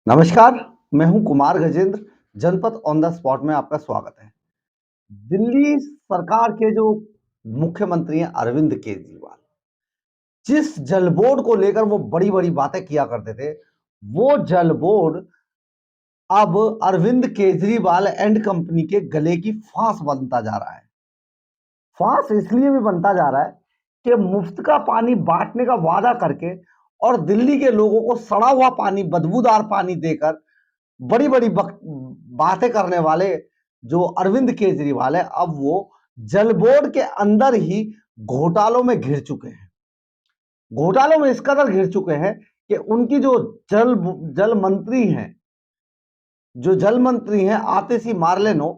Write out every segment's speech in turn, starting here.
नमस्कार, मैं हूं कुमार गजेंद्र। जनपद ऑन द स्पॉट में आपका स्वागत है। दिल्ली सरकार के जो मुख्यमंत्री हैं अरविंद केजरीवाल, जिस जल बोर्ड को लेकर वो बड़ी-बड़ी बातें किया करते थे, वो जल बोर्ड अब अरविंद केजरीवाल एंड कंपनी के गले की फांस बनता जा रहा है। फांस इसलिए भी बनता जा रहा है कि मुफ्त का पानी बांटने का वादा करके और दिल्ली के लोगों को सड़ा हुआ पानी, बदबूदार पानी देकर बड़ी-बड़ी बातें करने वाले जो अरविंद केजरीवाल है, अब वो जल बोर्ड के अंदर ही घोटालों में घिर चुके हैं। घोटालों में इस कदर घिर चुके हैं कि उनकी जो जल जल मंत्री हैं जल मंत्री हैं आतिशी मार्लेनो,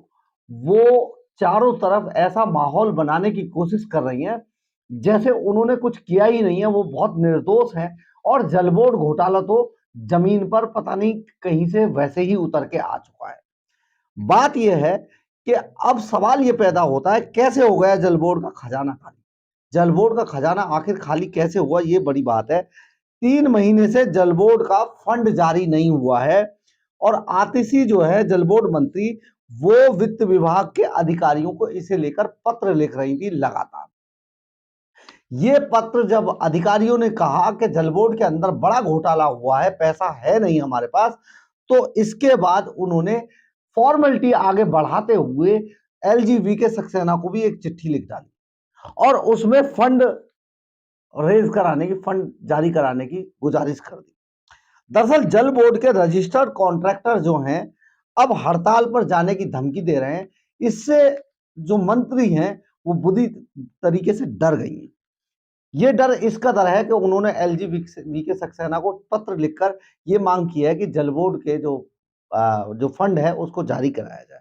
वो चारों तरफ ऐसा माहौल बनाने की कोशिश कर रही हैं जैसे उन्होंने कुछ किया ही नहीं है, वो बहुत निर्दोष हैं और जल बोर्ड घोटाला तो जमीन पर पता नहीं कहीं से वैसे ही उतर के आ चुका है। बात यह है कि अब सवाल ये पैदा होता है, कैसे हो गया जल बोर्ड का खजाना खाली? जल बोर्ड का खजाना आखिर खाली कैसे हुआ, ये बड़ी बात है। 3 महीने से जल बोर्ड का फंड जारी नहीं हुआ है और आतिशी जो है जल बोर्ड मंत्री, वो वित्त विभाग के अधिकारियों को इसे लेकर पत्र लिख रही थी लगातार। ये पत्र जब अधिकारियों ने कहा कि जल बोर्ड के अंदर बड़ा घोटाला हुआ है, पैसा है नहीं हमारे पास, तो इसके बाद उन्होंने फॉर्मेलिटी आगे बढ़ाते हुए एलजी के सक्सेना को भी एक चिट्ठी लिख डाली और उसमें फंड जारी कराने की गुजारिश कर दी। दरअसल जल बोर्ड के रजिस्टर्ड कॉन्ट्रैक्टर जो हैं, अब हड़ताल पर जाने की धमकी दे रहे हैं। इससे जो मंत्री हैं, वो बुरी तरीके से डर गई हैं। ये डर इस कदर है कि उन्होंने एलजी सक्सेना को पत्र लिखकर ये मांग की है कि जल बोर्ड के जो फंड है उसको जारी कराया जाए।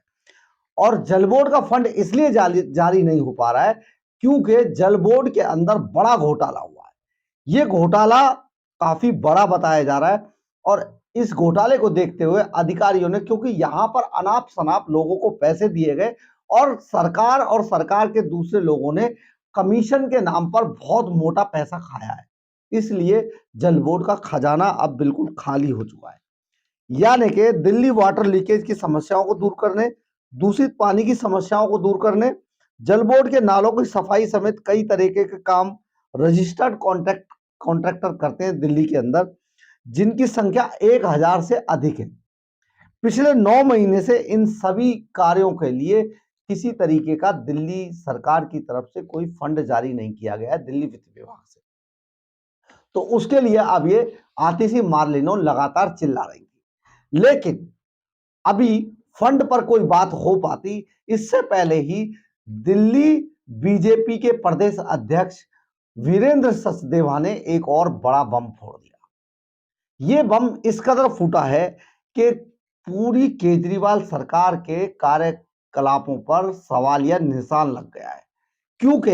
और जल बोर्ड का फंड इसलिए जारी नहीं हो पा रहा है क्योंकि जल बोर्ड के अंदर बड़ा घोटाला हुआ है। ये घोटाला काफी बड़ा बताया जा रहा है और इस घोटाले को देखते हुए अधिकारियों ने, क्योंकि यहां पर अनाप शनाप लोगों को पैसे दिए गए और सरकार के दूसरे लोगों ने कमीशन के नाम पर बहुत मोटा पैसा खाया है, इसलिए जल बोर्ड का खजाना अब बिल्कुल खाली हो चुका है। यानी कि दिल्ली वाटर लीकेज की समस्याओं को दूर करने, दूषित पानी की समस्याओं को दूर करने, जल बोर्ड के नालों की सफाई समेत कई तरीके के काम रजिस्टर्ड कॉन्ट्रैक्टर करते हैं दिल्ली के अंदर, जिनकी संख्या 1000 से अधिक है। पिछले 9 महीने से इन सभी कार्यों के लिए किसी तरीके का दिल्ली सरकार की तरफ से कोई फंड जारी नहीं किया गया है दिल्ली वित्त विभाग से। तो उसके लिए अब ये आतिशी मार्लेनो लगातार चिल्ला रही थी, लेकिन अभी फंड पर कोई बात हो पाती, इससे पहले ही दिल्ली बीजेपी के प्रदेश अध्यक्ष वीरेंद्र सचदेवा ने एक और बड़ा बम फोड़ दिया। ये बम इस कदर फूटा है कि पूरी केजरीवाल सरकार के कार्यकलापों पर सवालिया निशान लग गया है, क्योंकि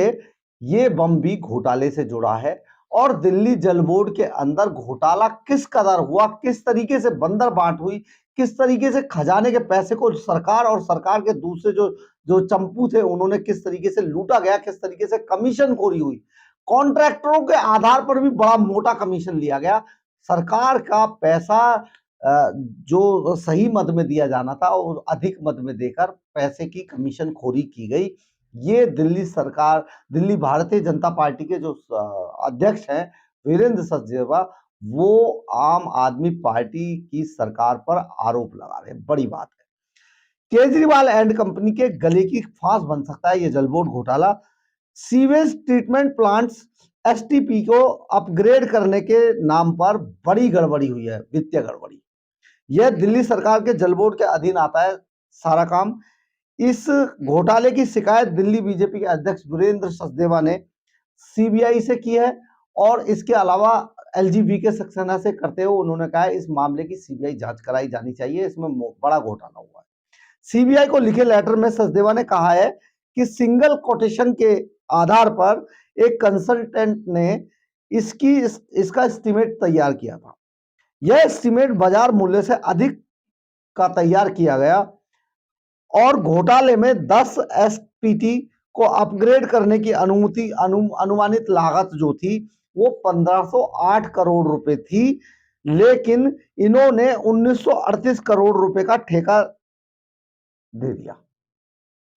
ये बम भी घोटाले से जुड़ा है और दिल्ली जल बोर्ड के अंदर घोटाला किस कदर हुआ, किस तरीके से बंदर बांट हुई, किस तरीके से खजाने के पैसे को सरकार और सरकार के दूसरे जो जो चंपू थे उन्होंने किस तरीके से लूटा गया, किस तरीके से कमीशन खोरी हुई, कॉन्ट्रैक्टरों के आधार पर भी बड़ा मोटा कमीशन लिया गया। सरकार का पैसा जो सही मद में दिया जाना था और अधिक मद में देकर पैसे की कमीशन खोरी की गई। ये दिल्ली भारतीय जनता पार्टी के जो अध्यक्ष हैं वीरेंद्र सचदेवा, वो आम आदमी पार्टी की सरकार पर आरोप लगा रहे हैं। बड़ी बात है, केजरीवाल एंड कंपनी के गले की फांस बन सकता है ये जल बोर्ड घोटाला। सीवेज ट्रीटमेंट प्लांट्स एसटीपी को अपग्रेड करने के नाम पर बड़ी गड़बड़ी हुई है, वित्तीय गड़बड़ी। यह दिल्ली सरकार के जल बोर्ड के अधीन आता है सारा काम। इस घोटाले की शिकायत दिल्ली बीजेपी के अध्यक्ष वीरेंद्र सचदेवा ने सीबीआई से की है और इसके अलावा एलजी के सक्सेना से करते हुए उन्होंने कहा है इस मामले की सीबीआई जांच कराई जानी चाहिए, इसमें बड़ा घोटाला हुआ है। सीबीआई को लिखे लेटर में सचदेवा ने कहा है कि सिंगल कोटेशन के आधार पर एक कंसल्टेंट ने इसका एस्टीमेट तैयार किया था। यह एस्टीमेट बाजार मूल्य से अधिक का तैयार किया गया और घोटाले में 10 एसपीटी को अपग्रेड करने की अनुमानित लागत जो थी वो 1508 करोड़ रुपए थी, लेकिन इन्होंने 1938 करोड़ रुपए का ठेका दे दिया।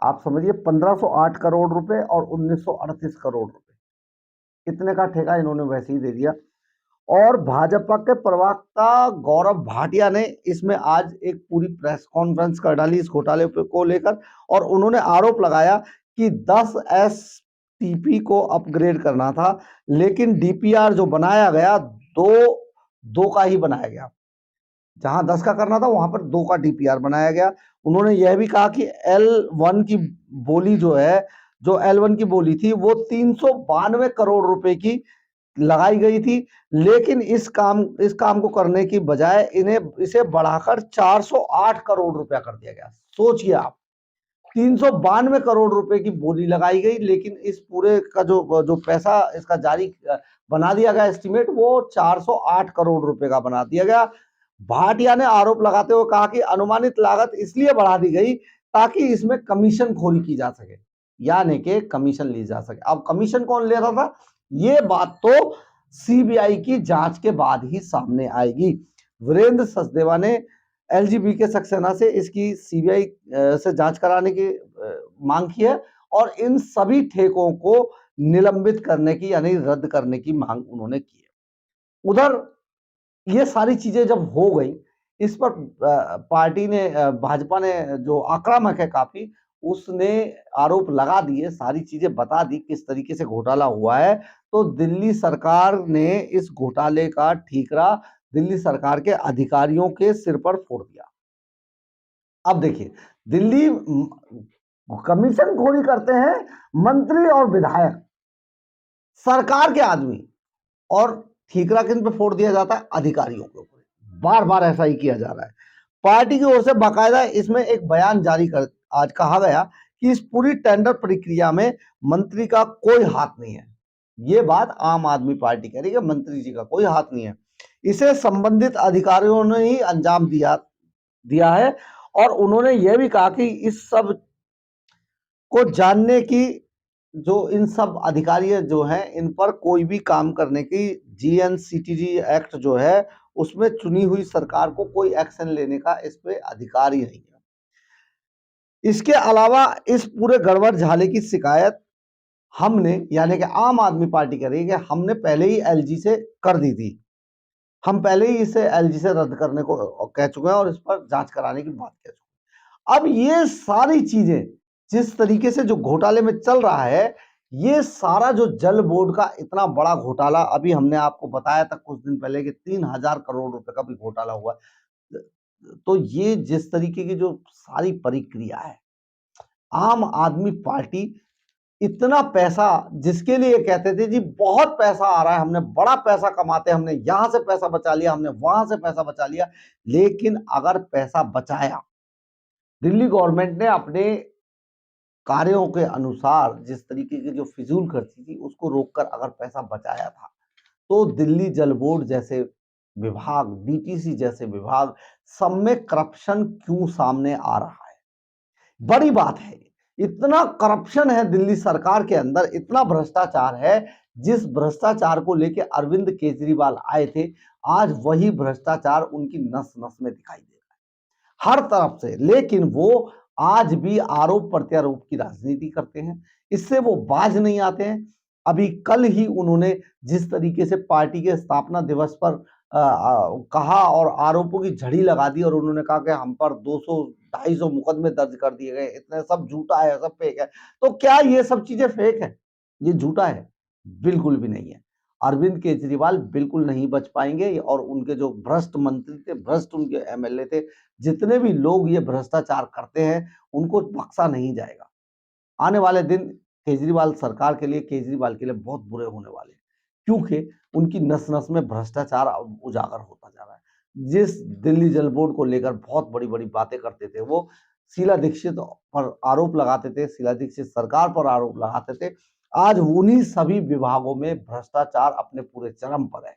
आप समझिए 1508 करोड़ रुपए और 1938 करोड़ रुपए, इतने का ठेका इन्होंने वैसे ही दे दिया। और भाजपा के प्रवक्ता गौरव भाटिया ने इसमें आज एक पूरी प्रेस कॉन्फ्रेंस कर डाली इस घोटाले को लेकर, और उन्होंने आरोप लगाया कि 10 एसटीपी को अपग्रेड करना था, लेकिन डीपीआर जो बनाया गया दो दो का ही बनाया गया। जहां 10 का करना था वहां पर 2 का डीपीआर बनाया गया। उन्होंने यह भी कहा कि L1 की बोली जो है, जो L1 की बोली थी वो 392 करोड़ रुपए की लगाई गई थी, लेकिन इस काम को करने की बजाय इन्हें इसे बढ़ाकर 408 करोड़ रुपया कर दिया गया। सोचिए आप, 392 करोड़ रुपए की बोली लगाई गई, लेकिन इस पूरे का जो जो पैसा इसका जारी बना दिया गया एस्टीमेट, वो 408 करोड़ रुपए का बना दिया गया। भाटिया ने आरोप लगाते हुए कहा कि अनुमानित लागत इसलिए बढ़ा दी गई ताकि इसमें कमीशन खोरी की जा सके, यानी कि कमीशन ली जा सके। अब कमीशन कौन ले रहा था, ये बात तो सीबीआई की जांच के बाद ही सामने आएगी। वीरेंद्र सचदेवा ने एलजीबी के सक्सेना से इसकी सीबीआई से जांच कराने की मांग की है, और इन सभी ठेकों को निलंबित करने की यानी रद्द करने की मांग उन्होंने की है। उधर ये सारी चीजें जब हो गई, इस पर पार्टी ने भाजपा ने जो आक्रामक है काफी, उसने आरोप लगा दिए, सारी चीजें बता दी किस तरीके से घोटाला हुआ है। तो दिल्ली सरकार ने इस घोटाले का ठीकरा दिल्ली सरकार के अधिकारियों के सिर पर फोड़ दिया। अब देखिए, दिल्ली कमीशन खोरी करते हैं मंत्री और विधायक, सरकार के आदमी, और ठीकरा किन पे फोड़ दिया जाता है, अधिकारियों के ऊपर। बार बार ऐसा ही किया जा रहा है। पार्टी की ओर से बाकायदा इसमें एक बयान जारी कर आज कहा गया कि इस पूरी टेंडर प्रक्रिया में मंत्री का कोई हाथ नहीं है। ये बात आम आदमी पार्टी कह रही है कि मंत्री जी का कोई हाथ नहीं है, इसे संबंधित अधिकारियों ने ही अंजाम दिया है। और उन्होंने यह भी कहा कि इस सब को जानने की जो इन सब अधिकारी जो हैं, इन पर कोई भी काम करने की जीएनसीटीजी एक्ट जो है उसमें चुनी हुई सरकार को कोई एक्शन लेने का इस पे अधिकार ही नहीं है। इसके अलावा इस पूरे गड़बड़ झाले की शिकायत हमने, यानी कि आम आदमी पार्टी कह रही है कि हमने पहले ही एलजी से कर दी थी, हम पहले ही इसे एलजी से रद्द करने को कह चुके हैं और इस पर जांच कराने की बात कह चुके हैं। अब ये सारी चीजें जिस तरीके से जो घोटाले में चल रहा है, ये सारा जो जल बोर्ड का इतना बड़ा घोटाला, अभी हमने आपको बताया था कुछ दिन पहले कि 3000 करोड़ रुपए का भी घोटाला हुआ है। तो ये जिस तरीके की जो सारी प्रक्रिया है, आम आदमी पार्टी इतना पैसा, जिसके लिए कहते थे जी बहुत पैसा आ रहा है, हमने बड़ा पैसा कमाते हैं, हमने यहां से पैसा बचा लिया, हमने वहां से पैसा बचा लिया, लेकिन अगर पैसा बचाया, दिल्ली गवर्नमेंट ने अपने कार्यों के अनुसार जिस तरीके की जो फिजूल खर्ची थी उसको रोककर अगर पैसा बचाया था, तो दिल्ली जल बोर्ड जैसे विभाग, डीटीसी जैसे विभाग, सब में करप्शन क्यों सामने आ रहा है? बड़ी बात है, इतना करप्शन है दिल्ली सरकार के अंदर, इतना भ्रष्टाचार है। जिस भ्रष्टाचार को लेके अरविंद केजरीवाल आए थे, आज वही भ्रष्टाचार उनकी नस नस में दिखाई दे रहा है हर तरफ से। लेकिन वो आज भी आरोप प्रत्यारोप की राजनीति करते हैं, इससे वो बाज नहीं आते हैं। अभी कल ही उन्होंने जिस तरीके से पार्टी के स्थापना दिवस पर कहा और आरोपों की झड़ी लगा दी, और उन्होंने कहा कि हम पर 200-250 मुकदमे दर्ज कर दिए गए, इतने सब झूठा है, सब फेक है। तो क्या ये सब चीजें फेक है, ये झूठा है? बिल्कुल भी नहीं है। अरविंद केजरीवाल बिल्कुल नहीं बच पाएंगे, और उनके जो भ्रष्ट मंत्री थे, भ्रष्ट उनके एमएलए थे, जितने भी लोग ये भ्रष्टाचार करते हैं, उनको बख्शा नहीं जाएगा। आने वाले दिन केजरीवाल सरकार के लिए, केजरीवाल के लिए बहुत बुरे होने वाले हैं, क्योंकि उनकी नस नस में भ्रष्टाचार उजागर होता जा रहा है। जिस दिल्ली जल बोर्ड को लेकर बहुत बड़ी बड़ी बातें करते थे, वो शीला दीक्षित पर आरोप लगाते थे, शीला दीक्षित सरकार पर आरोप लगाते थे, आज उन्हीं सभी विभागों में भ्रष्टाचार अपने पूरे चरम पर है।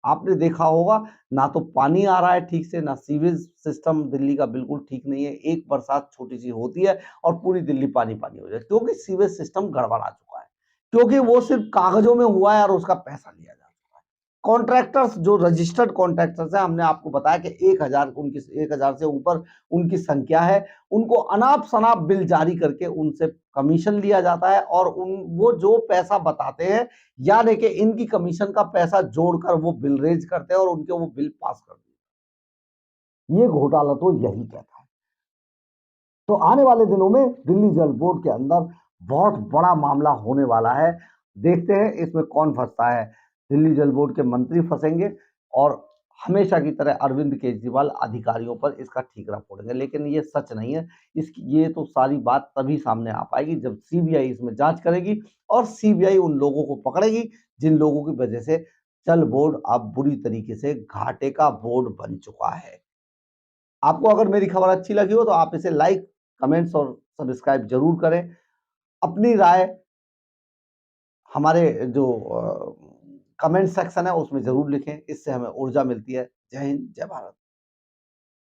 आपने देखा होगा, ना तो पानी आ रहा है ठीक से, ना सीवेज सिस्टम दिल्ली का बिल्कुल ठीक नहीं है। एक बरसात छोटी सी होती है और पूरी दिल्ली पानी पानी हो जाए, क्योंकि सीवेज सिस्टम गड़बड़ा चुका है, क्योंकि वो सिर्फ कागजों में हुआ है और उसका पैसा लिया जा चुका है। कॉन्ट्रैक्टर्स जो रजिस्टर्ड कॉन्ट्रैक्टर्स हैं, हमने आपको बताया कि 1000 से ऊपर उनकी संख्या है। उनको अनाप-शनाप बिल जारी करके उनसे कमीशन लिया जाता है और वो जो पैसा बताते हैं, यानी कि इनकी कमीशन का पैसा जोड़कर वो बिल रेज करते हैं और उनके वो बिल पास कर देते हैं। ये घोटाला तो यही कहता है। तो आने वाले दिनों में दिल्ली जल बोर्ड के अंदर बहुत बड़ा मामला होने वाला है। देखते हैं इसमें कौन फंसता है। दिल्ली जल बोर्ड के मंत्री फंसेंगे और हमेशा की तरह अरविंद केजरीवाल अधिकारियों पर इसका ठीकरा फोड़ेंगे, लेकिन ये सच नहीं है। ये तो सारी बात तभी सामने आ पाएगी जब सीबीआई इसमें जांच करेगी और सीबीआई उन लोगों को पकड़ेगी जिन लोगों की वजह से जल बोर्ड अब बुरी तरीके से घाटे का बोर्ड बन चुका है। आपको अगर मेरी खबर अच्छी लगी हो तो आप इसे लाइक, कमेंट्स और सब्सक्राइब जरूर करें। अपनी राय हमारे जो कमेंट सेक्शन है उसमें जरूर लिखें, इससे हमें ऊर्जा मिलती है। जय हिंद, जय भारत।